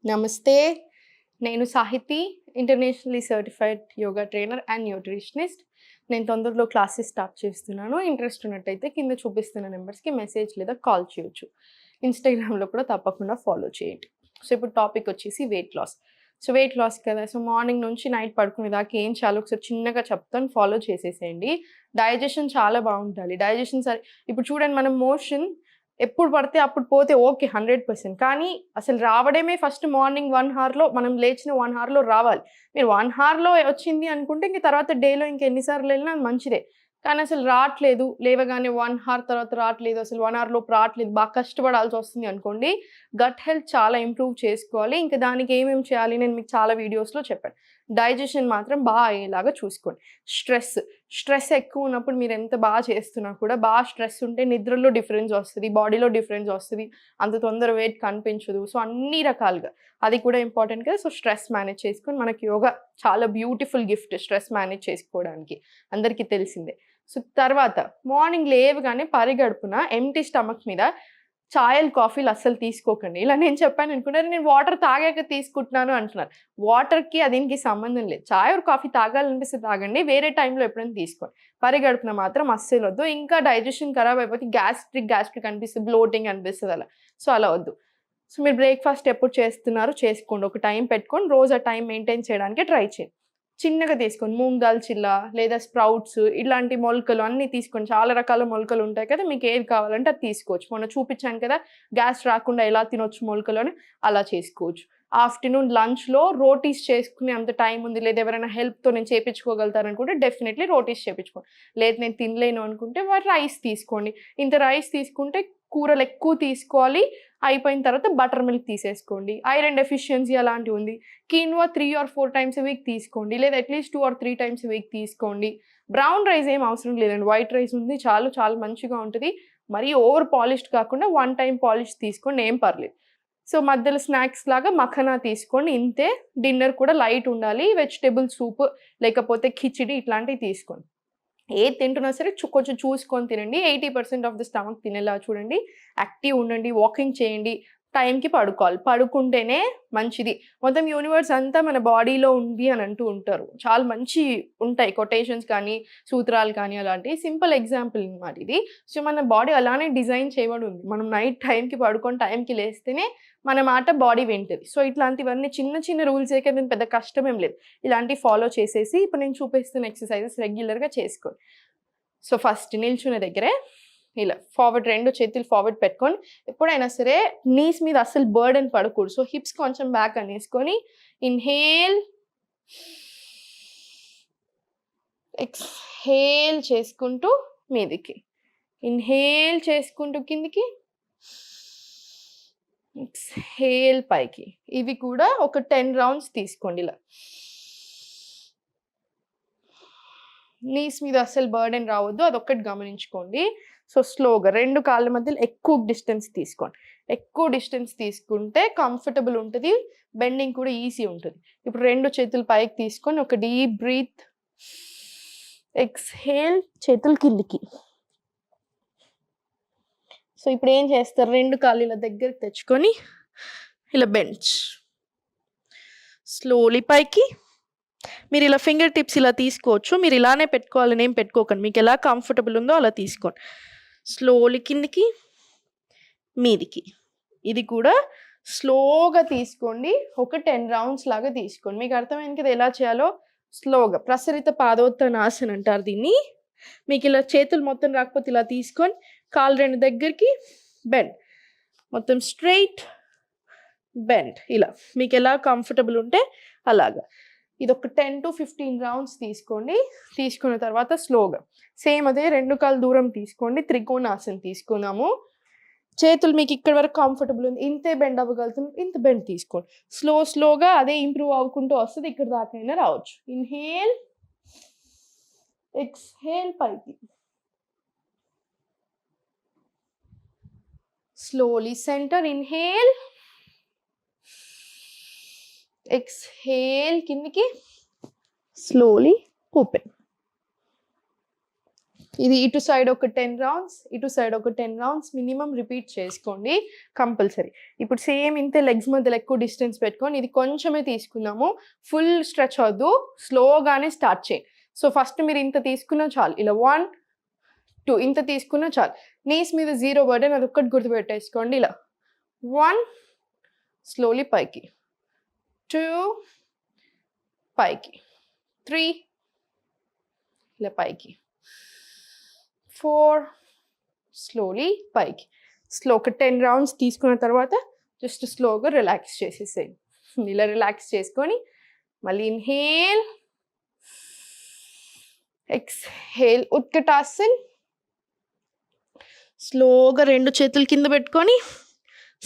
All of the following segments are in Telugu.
నమస్తే. నేను Sahithi, internationally certified yoga trainer and nutritionist. నేను తొందరలో క్లాసెస్ స్టార్ట్ చేస్తున్నాను. ఇంట్రెస్ట్ ఉన్నట్టయితే కింద చూపిస్తున్న నెంబర్స్‌కి మెసేజ్ లేదా కాల్ చేయొచ్చు. ఇన్‌స్టాగ్రామ్‌లో కూడా తప్పకుండా ఫాలో చేయండి. సో, ఇప్పుడు టాపిక్ వచ్చేసి weight loss. So, weight loss కదా! సో, మార్నింగ్ నుంచి నైట్ పడుకునేదాకా ఏం చేయాలో ఒకసారి చిన్నగా చెప్తాను, ఫాలో చేసేసేయండి. డైజెషన్ చాలా బావుండాలి. డైజెషన్ ఇప్పుడు చూడండి, మనం మోషన్ ఎప్పుడు పడితే అప్పుడు పోతే ఓకే 100%. కానీ అసలు రావడమే ఫస్ట్ మార్నింగ్ 1 హార్‌లో, మనం లేచిన 1 హార్‌లో రావాలి. మీరు 1 హార్‌లో వచ్చింది అనుకుంటే ఇంక తర్వాత డేలో ఇంకెన్ని సార్లు వెళ్ళినా అది మంచిదే. కానీ అసలు రాట్లేదు, లేవగానే 1 హార్ తర్వాత రాట్లేదు, అసలు 1 హార్ లోపు రాట్లేదు, బాగా కష్టపడాల్సొస్తుంది అనుకోండి, గట్ హెల్త్ చాలా ఇంప్రూవ్ చేసుకోవాలి. ఇంక దానికి ఏమేమి చేయాలి నేను మీకు చాలా వీడియోస్‌లో చెప్పాను. డైజెషన్ మాత్రం అయ్యేలాగా చూసుకోండి. స్ట్రెస్ ఎక్కువ ఉన్నప్పుడు మీరు ఎంత చేస్తున్నా కూడా, స్ట్రెస్ ఉంటే నిద్రలో డిఫరెన్స్ వస్తది, బాడీలో డిఫరెన్స్ వస్తది, అంత తొందర వెయిట్ కనిపించదు. సో, అన్ని రకాలుగా అది కూడా ఇంపార్టెంట్ కదా! సో, స్ట్రెస్ మేనేజ్ చేసుకొని మనకి యోగా చాలా బ్యూటిఫుల్ గిఫ్ట్ స్ట్రెస్ మేనేజ్ చేసుకోవడానికి. అందరికీ తెలిసిందే. సో, తర్వాత మార్నింగ్ లేవగానే పరిగడుపున ఎంప్టీ స్టమక్ మీద చాయలు, కాఫీలు అస్సలు తీసుకోకండి. ఇలా నేను చెప్పాననుకున్నారు, నేను వాటర్ తాగాక తీసుకుంటున్నాను అంటున్నారు. వాటర్‌కి దీనికి సంబంధం లేదు. చాయ్ ఆర్ కాఫీ తాగాలనిపిస్తే తాగండి. వేరే టైంలో ఎప్పుడైనా తీసుకోండి. పరిగడుపున మాత్రం అస్సలు వద్దు. ఇంకా డైజెషన్ ఖరాబ్ అయిపోతే గ్యాస్ట్రిక్ అనిపిస్తది, బ్లోటింగ్ అనిపిస్తది అలా. సో, అలా వద్దు. సో, మీరు బ్రేక్‌ఫాస్ట్ ఎప్పుడు చేస్తున్నారో చేసుకోండి. ఒక టైం పెట్టుకొని రోజు ఆ టైం మెయింటైన్ చేయడానికి ట్రై చేయండి. చిన్నగా తీసుకోండి. మూంగ్ దాల్ చిల్లా లేదా స్ప్రౌట్స్ ఇలాంటి మొలకలు అన్నీ తీసుకోండి. చాలా రకాల మొలకలు ఉంటాయి కదా! మీకు ఏది కావాలంటే అది తీసుకోవచ్చు. మొన్న చూపించాను కదా! గ్యాస్ రాకుండా ఎలా తినొచ్చు మొలకలు అని, అలా చేసుకోవచ్చు. ఆఫ్టర్‌నూన్ లంచ్‌లో రోటీస్ చేసుకునే అంత టైం ఉంది, లేదా ఎవరైనా హెల్ప్‌తో నేను చేపించుకోగలుగుతారనుకుంటే డెఫినెట్‌లీ రోటీస్ చేపించుకోండి. లేదు నేను తినలేను అనుకుంటే రైస్ తీసుకోండి. ఇంత రైస్ తీసుకుంటే కూరలు ఎక్కువ తీసుకోవాలి. అయిపోయిన తర్వాత బటర్ మిల్క్ తీసేసుకోండి. ఐరన్ డెఫిషియన్సీ అలాంటివి ఉంది. Quinoa 3 or 4 times a week తీసుకోండి. లేదా at least 2 or 3 times a week తీసుకోండి. బ్రౌన్ రైస్ ఏం అవసరం లేదండి. వైట్ రైస్ ఉంది చాలు, చాలా మంచిగా ఉంటది. మరీ ఓవర్ పాలిష్డ్ కాకుండా 1 టైమ్ పాలిష్ తీసుకోండి, ఏం పర్లేదు. సో, మధ్యలో స్నాక్స్ లాగా మఖానా తీసుకోండి, ఇంతే. డిన్నర్ కూడా లైట్ ఉండాలి. వెజిటబుల్ సూప్ లేకపోతే కిచిడి ఇట్లాంటివి తీసుకోండి. ఏది తింటున్నా సరే కొంచెం చూసుకొని తినండి. 80% ఆఫ్ ద స్టమక్ తినేలా చూడండి. యాక్టివ్ ఉండండి, వాకింగ్ చేయండి, టైంకి పడుకోవాలి. పడుకుంటేనే మంచిది. మొత్తం యూనివర్స్ అంతా మన బాడీలో ఉంది అని అంటూ ఉంటారు. చాలా మంచి ఉంటాయి కొటేషన్స్ కానీ, సూత్రాలు కానీ అలాంటివి. సింపుల్ ఎగ్జాంపుల్ అన్నమాట ఇది. సో, మన బాడీ అలానే డిజైన్ చేయబడి ఉంది. మనం నైట్ టైంకి పడుకొని టైంకి లేస్తేనే మన మాట బాడీ వింటది. సో, ఇట్లాంటివన్నీ చిన్న చిన్న రూల్సే కదా, పెద్ద కష్టమేం లేదు. ఇలాంటివి ఫాలో చేసేసి ఇప్పుడు నేను చూపిస్తున్న ఎక్సర్‌సైజెస్ రెగ్యులర్‌గా చేసుకోండి. సో, ఫస్ట్ నిల్చున్న దగ్గరే ఇలా ఫార్వర్డ్ 2 చేతులు ఫార్వర్డ్ పెట్టుకొని, ఎప్పుడైనా సరే నీస్ మీద అస్సలు బర్డెన్ పడకూడదు. సో, హిప్స్ కొంచెం బ్యాక్ అనేసుకొని ఇన్‌హేల్, ఎక్స్‌హేల్ చేసుకుంటూ మీదికి, ఇన్‌హేల్ చేసుకుంటూ కిందికి, ఎక్స్‌హేల్ పైకి. ఇవి కూడా ఒక 10 రౌండ్స్ తీసుకోండి ఇలా. నీస్ మీద అస్సలు బర్డెన్ రావద్దు, అదొక్కటి గమనించుకోండి. సో, స్లోగా 2 కాళ్ళ మధ్యలో ఎక్కువ డిస్టెన్స్ తీసుకోండి. ఎక్కువ డిస్టెన్స్ తీసుకుంటే కంఫర్టబుల్ ఉంటది. బెండింగ్ కూడా ఈజీ ఉంటది. ఇప్పుడు 2 చేతులు పైకి తీసుకొని ఒక డీప్ బ్రీత్, ఎక్స్‌హేల్, చేతులు కిందికి. సో, ఇప్పుడు ఏం చేస్తారు, 2 కాళ్ళు ఇలా దగ్గరికి తెచ్చుకొని ఇలా బెంచ్. స్లోలీ పైకి. మీరు ఇలా ఫింగర్ టిప్స్ ఇలా తీసుకోవచ్చు. మీరు ఇలానే పెట్టుకోవాలని ఏం పెట్టుకోకండి. మీకు ఎలా కంఫర్టబుల్ ఉందో అలా తీసుకోండి. స్లోలీ కిందికి, మీదికి. ఇది కూడా స్లోగా తీసుకోండి. ఒక 10 రౌండ్స్ లాగా తీసుకోండి. మీకు అర్థమైంది కదా ఎలా చేయాలో. స్లోగా ప్రసరిత పాదోత్తనాసన అంటారు దీన్ని. మీకు ఇలా చేతులు మొత్తం రాకపోతే ఇలా తీసుకొని కాళ్ళు 2 దగ్గరికి బెండ్, మొత్తం స్ట్రెయిట్ బెండ్. ఇలా మీకు ఎలా కంఫర్టబుల్ ఉంటే అలాగా. ఇది ఒక 10-15 రౌండ్స్ తీసుకోండి. తీసుకున్న తర్వాత స్లోగా సేమ్ అదే 2 కాళ్ళు దూరం తీసుకోండి. త్రికోణాసన తీసుకున్నాము. చేతులు మీకు ఇక్కడ వరకు కంఫర్టబుల్ ఉంది, ఇంతే బెండ్ అవ్వగలుగుతుంది, ఇంత బెండ్ తీసుకోండి. స్లోగా అదే ఇంప్రూవ్ అవ్వుకుంటూ వస్తుంది. ఇక్కడ దాకైనా రావచ్చు. ఇన్హేల్, ఎక్స్‌హేల్ పైకి. స్లోలీ సెంటర్, ఇన్హేల్, ఎక్స్‌హేల్ కిందికి, స్లోలీ ఓపెన్. ఇది ఇటు సైడ్ ఒక 10 రౌండ్స్, ఇటు సైడ్ ఒక 10 రౌండ్స్ మినిమం రిపీట్ చేసుకోండి కంపల్సరీ. ఇప్పుడు సేమ్ ఇంతే లెగ్స్ మధ్యలో ఎక్కువ డిస్టెన్స్ పెట్టుకొని ఇది కొంచెమే తీసుకుందాము, ఫుల్ స్ట్రెచ్ అవద్దు, స్లోగానే స్టార్ట్ చేయండి. సో ఫస్ట్ మీరు ఇంత తీసుకున్నా చాలు, ఇలా 1 2 ఇంత తీసుకున్నా చాలు. నీస్ మీద 0 బర్డెన్, అది ఒక్కటి గుర్తుపెట్టేసుకోండి. ఇలా 1 స్లోలీ పైకి, 2 పైకి, 3 ఇలా పైకి, 4 స్లోలీ పైకి. స్లో ఒక 10 రౌండ్స్ తీసుకున్న తర్వాత జస్ట్ స్లోగా రిలాక్స్ చేసేసేయండి. ఇలా రిలాక్స్ చేసుకొని మళ్ళీ ఇన్హేల్, ఎక్స్హేల్, ఉత్కటాసన్. స్లోగా 2 చేతులు కింద పెట్టుకొని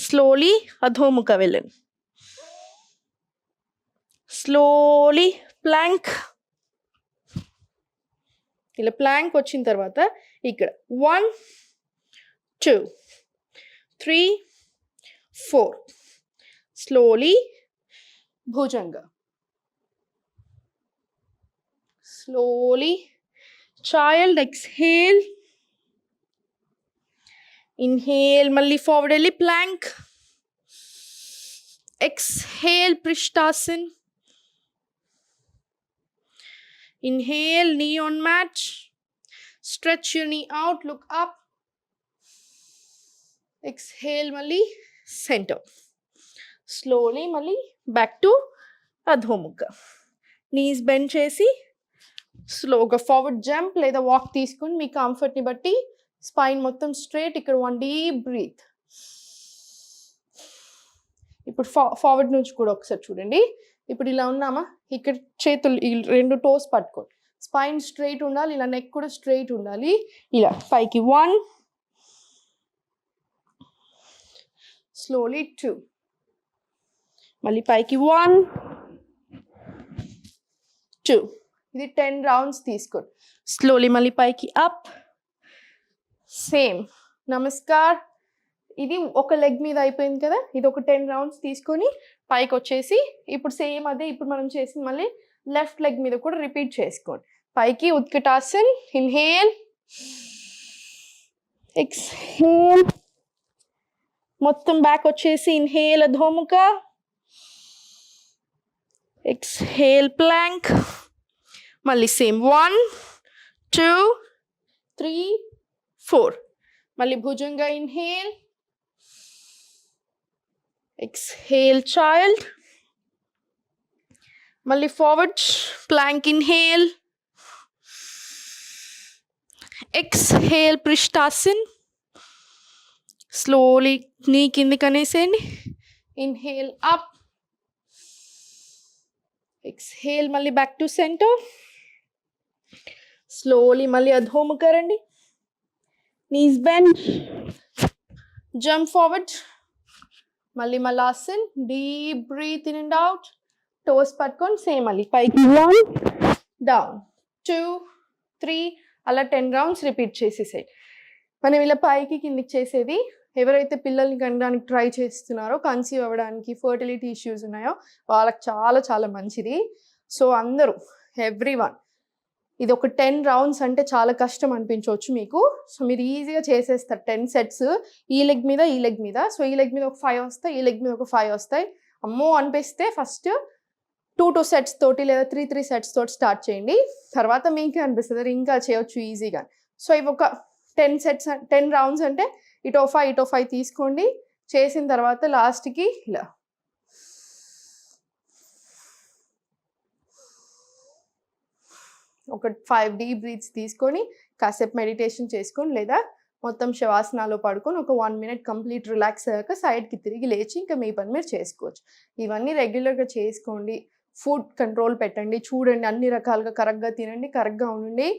స్లోలీ అధోముఖ వెళ్ళండి. Slowly Planck. ఇలా ప్లాంక్ వచ్చిన తర్వాత ఇక్కడ 1 2 3 4 slowly bhujanga, slowly child. Exhale, inhale, మళ్ళీ ఫార్వర్డ్ వెళ్ళి plank. Exhale, prishthasan. Inhale, knee on mat. Stretch your knee out, look up. Exhale, Mali, center. Slowly, Mali, back to Adhomukha. Knees bend chesi. Sloga forward jump, లేదా walk తీసుకొని మీ కంఫర్ట్ని బట్టి స్పైన్ మొత్తం స్ట్రైట్. ఇక్కడ 1 deep breath. ఇప్పుడు ఫార్వర్డ్ నుంచి కూడా ఒకసారి చూడండి. ఇప్పుడు ఇలా ఉన్నామా, ఇక్కడ చేతులు 2 టోస్ పట్టుకోండి, స్పైన్ స్ట్రైట్ ఉండాలి, ఇలా నెక్ కూడా స్ట్రైట్ ఉండాలి. ఇలా పైకి 1 స్లోలీ 2 మళ్ళీ పైకి 1 2. ఇది 10 రౌండ్స్ తీసుకోండి. స్లోలీ మళ్ళీ పైకి అప్. సేమ్ నమస్కార్. ఇది ఒక లెగ్ మీద అయిపోయింది కదా, ఇది ఒక 10 రౌండ్స్ తీసుకొని పైకి వచ్చేసి ఇప్పుడు సేమ్ అదే ఇప్పుడు మనం చేసింది మళ్ళీ లెఫ్ట్ లెగ్ మీద కూడా రిపీట్ చేసుకోండి. పైకి ఉత్కటాసన్. ఇన్హేల్, ఎక్స్హేల్, మొత్తం బ్యాక్ వచ్చేసి ఇన్హేల్ అధోముఖ, ఎక్స్హేల్ ప్లాంక్. మళ్ళీ సేమ్ 1 2 3 4 మళ్ళీ భుజంగా. ఇన్హేల్, exhale child, మళ్ళీ forward plank. Inhale, exhale prishtasan. slowly knee కిందికి అనేసేయండి. inhale up, exhale మళ్ళీ back to center. slowly మళ్ళీ అధోముఖ రండి. knees bend, jump forward. మళ్ళీ malasan, deep breath in and out. Toes పట్టుకొని సేమ్ మళ్ళీ పైకి 1 డౌన్ 2 3 అలా 10 రౌండ్స్ రిపీట్ చేసేసాయి. మనం ఇలా పైకి కిందికి చేసేది ఎవరైతే పిల్లల్ని కనడానికి ట్రై చేస్తున్నారో, కన్సీవ్ అవ్వడానికి, ఫర్టిలిటీ ఇష్యూస్ ఉన్నాయో వాళ్ళకి చాలా చాలా మంచిది. సో అందరూ ఎవ్రీవన్ ఇది ఒక 10 రౌండ్స్ అంటే చాలా కష్టం అనిపించవచ్చు మీకు. సో మీరు ఈజీగా చేసేస్తారు 10 సెట్స్ ఈ లెగ్ మీద ఈ లెగ్ మీద. సో ఈ లెగ్ మీద ఒక 5 వస్తాయి, ఈ లెగ్ మీద ఒక 5 వస్తాయి. అమ్మో అనిపిస్తే ఫస్ట్ 2 సెట్స్ తోటి లేదా 3 సెట్స్ తోటి స్టార్ట్ చేయండి. తర్వాత మీకు అనిపిస్తుంది ఇంకా చేయొచ్చు ఈజీగా. సో ఇవి ఒక 10 రౌండ్స్ అంటే ఇటో 5 తీసుకోండి. చేసిన తర్వాత లాస్ట్కి ఇలా ఒక 5 డీప్ బ్రీత్స్ తీసుకొని కాసేపు మెడిటేషన్ చేసుకొని లేదా మొత్తం శవాసనాలో పడుకొని ఒక 1 minute కంప్లీట్ రిలాక్స్ అయ్యాక సైడ్కి తిరిగి లేచి ఇంకా మీ పని మీరు చేసుకోవచ్చు. ఇవన్నీ రెగ్యులర్గా చేసుకోండి. ఫుడ్ కంట్రోల్ పెట్టండి, చూడండి, అన్ని రకాలుగా కరెక్ట్గా తినండి, కరెక్ట్గా ఉండండి,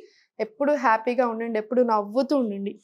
ఎప్పుడు హ్యాపీగా ఉండండి, ఎప్పుడు నవ్వుతూ ఉండండి.